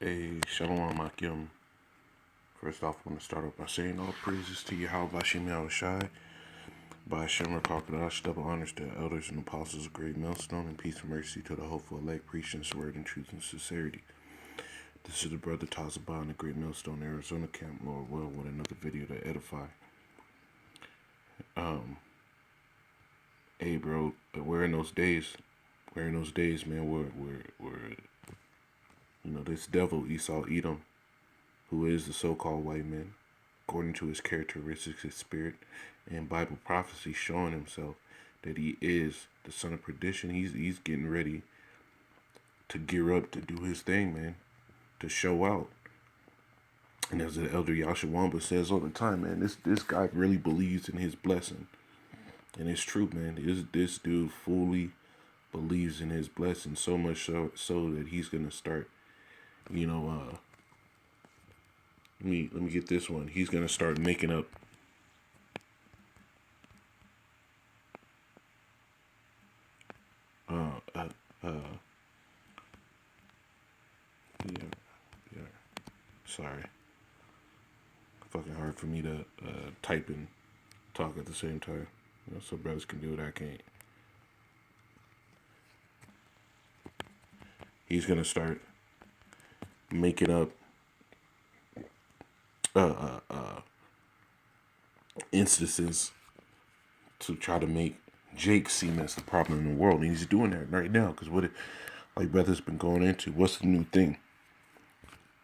Shalom Akim. First off, I want to start off by saying all praises to Yahweh Bashim Yahushai, by Hashem Rakakadash, double honors to the elders and apostles of Great Millstone, and peace and mercy to the hopeful elect, preaching His word in truth and sincerity. This is the brother Tazabah in the Great Millstone, Arizona camp, Lord will, with another video to edify. Hey, bro, we're in those days. We're in those days, man. We're this devil Esau Edom, who is the so-called white man, according to his characteristics, his spirit, and Bible prophecy showing himself that he is the son of perdition. He's getting ready to gear up to do his thing, man, to show out. And as the elder Yashawamba says all the time, man, this guy really believes in his blessing. And it's true, man. This dude fully believes in his blessing, so much so that he's gonna start, let me get this one. He's gonna start making up yeah. Sorry. Fucking hard for me to type and talk at the same time. So brothers can do it, I can't. He's gonna start making up instances to try to make Jake seem as the problem in the world. And he's doing that right now, because like brothers been going into, what's the new thing?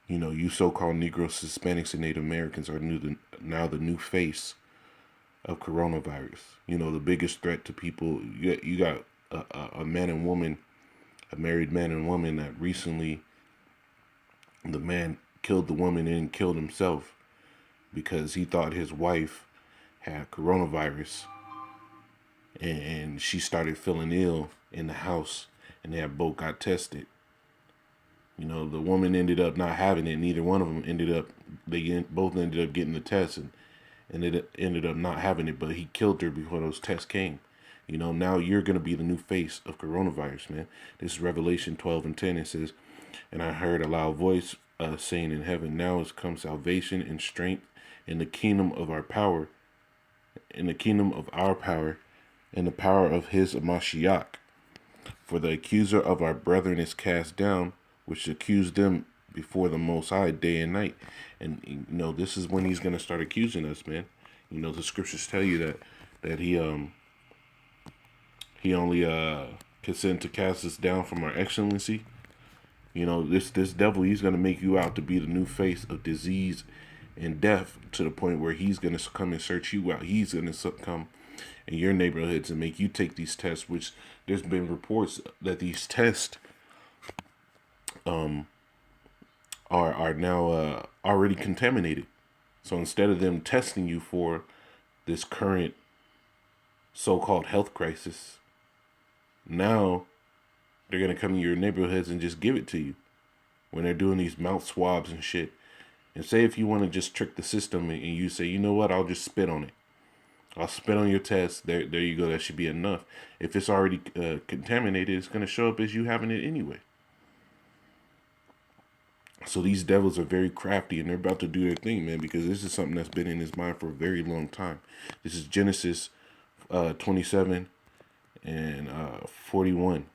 You so-called Negroes, Hispanics, and Native Americans are now the new face of coronavirus. The biggest threat to people. You got a man and woman, a married man and woman that recently, the man killed the woman and killed himself because he thought his wife had coronavirus, and she started feeling ill in the house, and they both got tested. The woman ended up not having it. Neither one of them both ended up getting the test, and it ended up not having it, but he killed her before those tests came. Now you're going to be the new face of coronavirus, man. This is Revelation 12:10. It says, "And I heard a loud voice saying in heaven, now has come salvation and strength in the kingdom of our power, and the power of his Mashiach. For the accuser of our brethren is cast down, which accused them before the Most High day and night." And this is when he's gonna start accusing us, man. The scriptures tell you that he only consent to cast us down from our excellency. This devil, he's gonna make you out to be the new face of disease and death, to the point where he's gonna come and search you out. He's gonna come in your neighborhoods and make you take these tests, which there's been reports that these tests are now already contaminated. So instead of them testing you for this current so-called health crisis, now they're going to come to your neighborhoods and just give it to you when they're doing these mouth swabs and shit. And say if you want to just trick the system and you say, you know what, I'll just spit on it. I'll spit on your test. There you go. That should be enough. If it's already contaminated, it's going to show up as you having it anyway. So these devils are very crafty, and they're about to do their thing, man, because this is something that's been in his mind for a very long time. This is Genesis 27 and 41.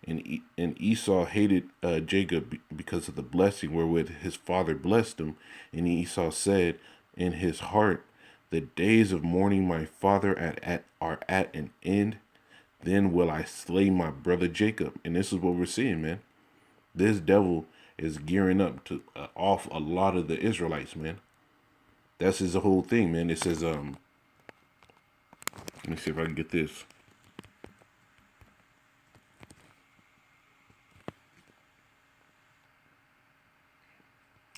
And Esau hated Jacob because of the blessing wherewith his father blessed him. And Esau said in his heart, the days of mourning my father are at an end. Then will I slay my brother Jacob. And this is what we're seeing, man. This devil is gearing up to off a lot of the Israelites, man. That's his whole thing, man. It says, let me see if I can get this.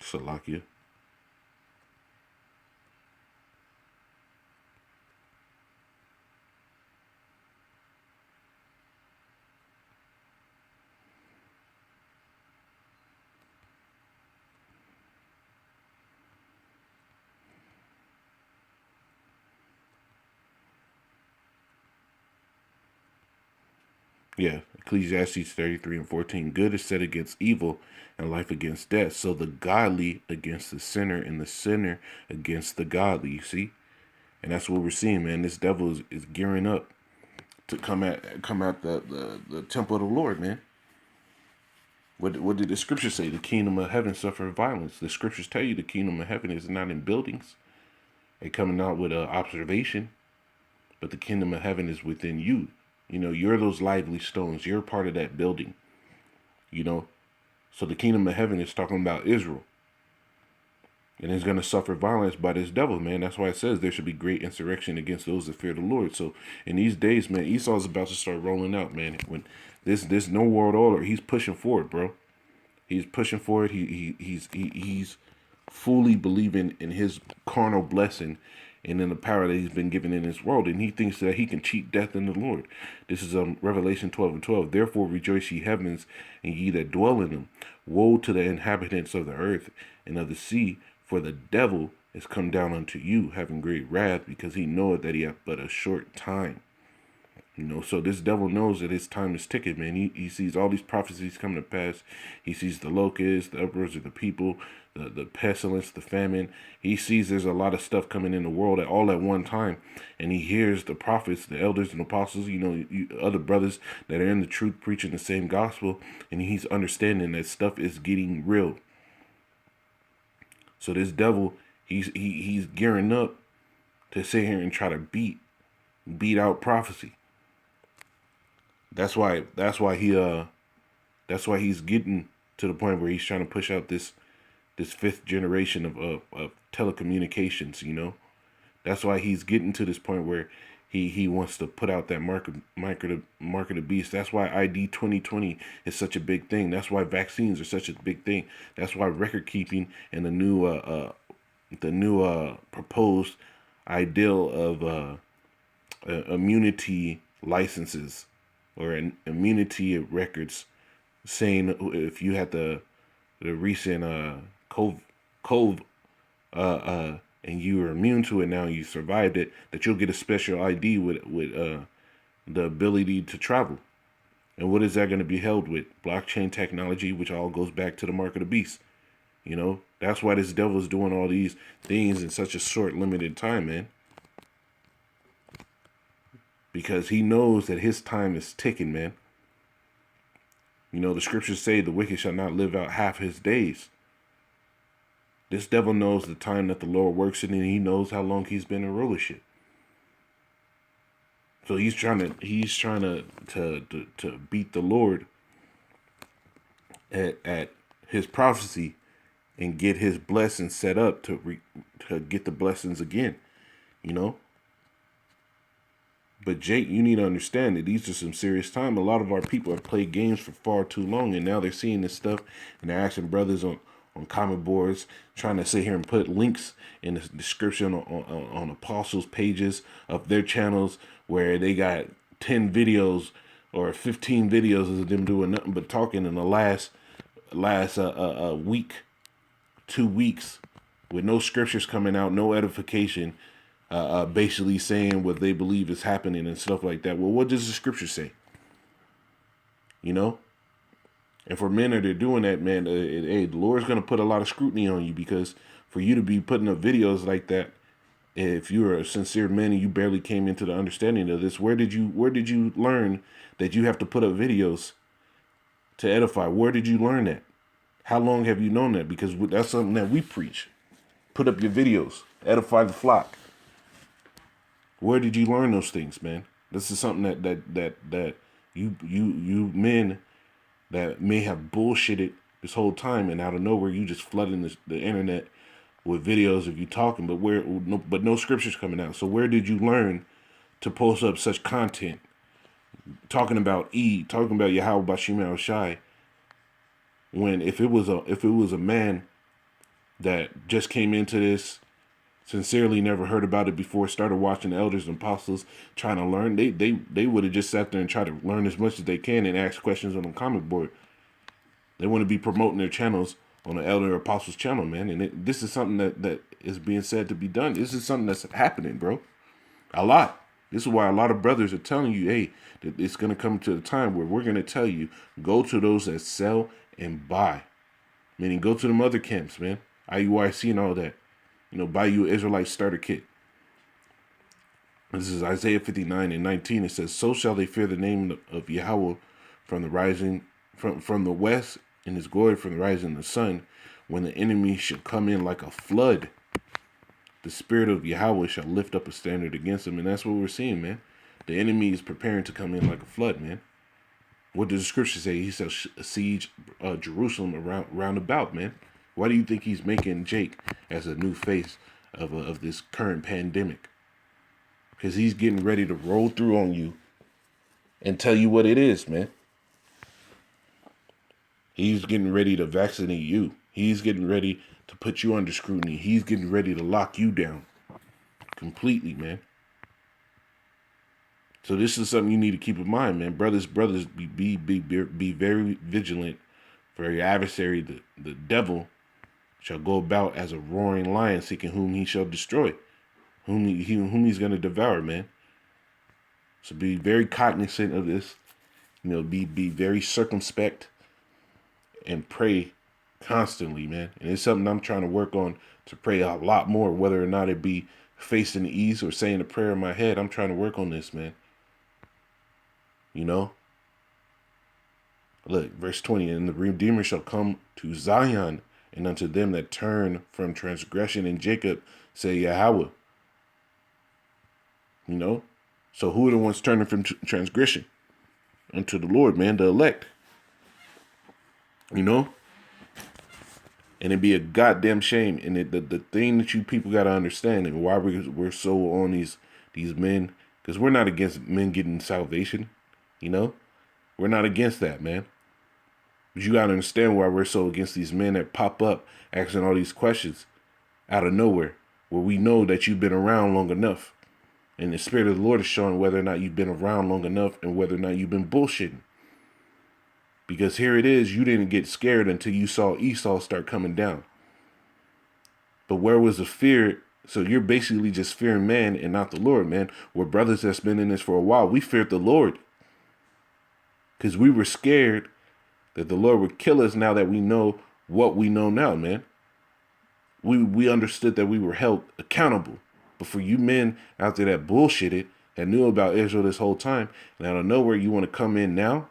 Salakia. Yeah, Ecclesiastes 33:14. Good is set against evil, and life against death. So the godly against the sinner, and the sinner against the godly. You see, and that's what we're seeing, man. This devil is gearing up to come at the temple of the Lord, man. What did the scriptures say? The kingdom of heaven suffer violence. The scriptures tell you the kingdom of heaven is not in buildings. They coming out with observation, but the kingdom of heaven is within you. You know, you're those lively stones. You're part of that building. You know, so the kingdom of heaven is talking about Israel, and it's going to suffer violence by this devil, man. That's why it says there should be great insurrection against those that fear the Lord. So in these days, man, Esau's about to start rolling out, man. When this no world order, he's pushing forward, bro. He's pushing forward. He's fully believing in his carnal blessing and in the power that he's been given in this world, and he thinks that he can cheat death in the Lord. This is Revelation 12:12. Therefore rejoice ye heavens, and ye that dwell in them. Woe to the inhabitants of the earth and of the sea, for the devil is come down unto you, having great wrath, because he knoweth that he hath but a short time. You know, so this devil knows that his time is ticking, man. He sees all these prophecies coming to pass. He sees the locusts, the uproars of the people, the pestilence, the famine. He sees there's a lot of stuff coming in the world all at one time. And he hears the prophets, the elders and apostles, other brothers that are in the truth preaching the same gospel. And he's understanding that stuff is getting real. So this devil, he's gearing up to sit here and try to beat out prophecy. That's why he's getting to the point where he's trying to push out this fifth generation of telecommunications, you know. That's why he's getting to this point where he wants to put out that mark of the beast. That's why ID 2020 is such a big thing. That's why vaccines are such a big thing. That's why record keeping and the new proposed ideal of immunity licenses or an immunity records, saying if you had the recent COVID and you were immune to it, now you survived it, that you'll get a special ID with the ability to travel. And what is that going to be held with? Blockchain technology, which all goes back to the mark of the beast. You know, that's why this devil is doing all these things in such a short, limited time, man. Because he knows that his time is ticking, man. You know, the scriptures say the wicked shall not live out half his days. This devil knows the time that the Lord works in, and he knows how long he's been in rulership. So he's trying to beat the Lord at his prophecy and get his blessings set up to get the blessings again, you know. But Jake, you need to understand that these are some serious time. A lot of our people have played games for far too long, and now they're seeing this stuff, and they're asking brothers on comment boards, trying to sit here and put links in the description on apostles' pages of their channels where they got 10 videos or 15 videos of them doing nothing but talking in the last week, 2 weeks, with no scriptures coming out, no edification. Basically saying what they believe is happening and stuff like that. Well, what does the scripture say? You know? And for men that are doing that, man, hey, the Lord's going to put a lot of scrutiny on you, because for you to be putting up videos like that, if you're a sincere man and you barely came into the understanding of this, where did you learn that you have to put up videos to edify? Where did you learn that? How long have you known that? Because that's something that we preach. Put up your videos, edify the flock. Where did you learn those things, man? This is something that you men that may have bullshitted this whole time, and out of nowhere you just flooding the internet with videos of you talking, but no scriptures coming out. So where did you learn to post up such content, talking about Yahweh Bashim Shai, when if it was a man that just came into this, sincerely never heard about it before, started watching the elders and apostles, trying to learn, they would have just sat there and tried to learn as much as they can and ask questions on the comment board. They want to be promoting their channels on the elder apostles channel, man. And this is something that is being said to be done. This is something that's happening, bro. A lot. This is why a lot of brothers are telling you, hey, that it's going to come to a time where we're going to tell you, go to those that sell and buy. Meaning, go to them other camps, man. IUIC and all that. Buy you an Israelite starter kit. This is Isaiah 59:19. It says, so shall they fear the name of Yahweh from the rising, from the west, and his glory from the rising of the sun, when the enemy shall come in like a flood. The spirit of Yahweh shall lift up a standard against him. And that's what we're seeing, man. The enemy is preparing to come in like a flood, man. What does the scripture say? He shall siege Jerusalem round about, man. Why do you think he's making Jake as a new face of this current pandemic? Because he's getting ready to roll through on you and tell you what it is, man. He's getting ready to vaccinate you. He's getting ready to put you under scrutiny. He's getting ready to lock you down completely, man. So this is something you need to keep in mind, man. Brothers, be very vigilant, for your adversary, the devil, shall go about as a roaring lion, seeking whom he shall destroy, whom he's going to devour, man. So be very cognizant of this. Be very circumspect and pray constantly, man. And it's something I'm trying to work on, to pray a lot more, whether or not it be facing the east or saying a prayer in my head. I'm trying to work on this, man. Look, verse 20, and the Redeemer shall come to Zion, and unto them that turn from transgression in Jacob, say Yahweh. So who are the ones turning from transgression? Unto the Lord, man, the elect. And it'd be a goddamn shame. And the thing that you people got to understand, and why we're so on these men, because we're not against men getting salvation. We're not against that, man. But you got to understand why we're so against these men that pop up asking all these questions out of nowhere, where we know that you've been around long enough. And the Spirit of the Lord is showing whether or not you've been around long enough and whether or not you've been bullshitting. Because here it is, you didn't get scared until you saw Esau start coming down. But where was the fear? So you're basically just fearing man and not the Lord, man. We're brothers that's been in this for a while. We feared the Lord, because we were scared that the Lord would kill us now that we know what we know now, man. We understood that we were held accountable. But for you men out there that bullshitted, that knew about Israel this whole time, and out of nowhere you want to come in now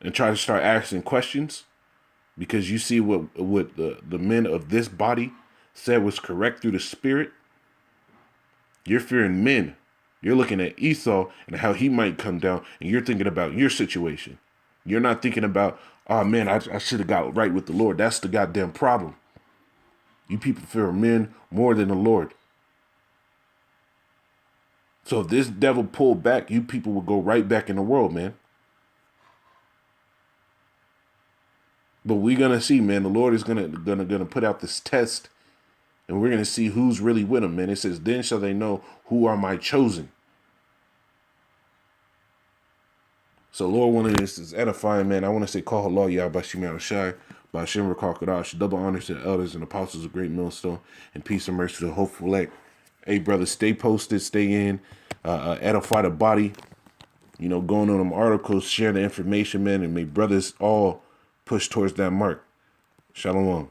and try to start asking questions because you see what the men of this body said was correct through the Spirit. You're fearing men. You're looking at Esau and how he might come down, and you're thinking about your situation. You're not thinking about, oh man, I should have got right with the Lord. That's the goddamn problem. You people fear men more than the Lord. So if this devil pulled back, you people would go right back in the world, man. But we're gonna see, man. The Lord is gonna put out this test, and we're gonna see who's really with him, man. It says, "Then shall they know who are my chosen." So Lord, one of this is edifying, man. I want to say, call Allah Yah Bashim Shai, Bashim Rakakadash, double honors to the elders and apostles of Great Millstone, and peace and mercy to the hopeful elect. Hey, brothers, stay posted, stay in, edify the body. Going on them articles, share the information, man, and may brothers all push towards that mark. Shalom.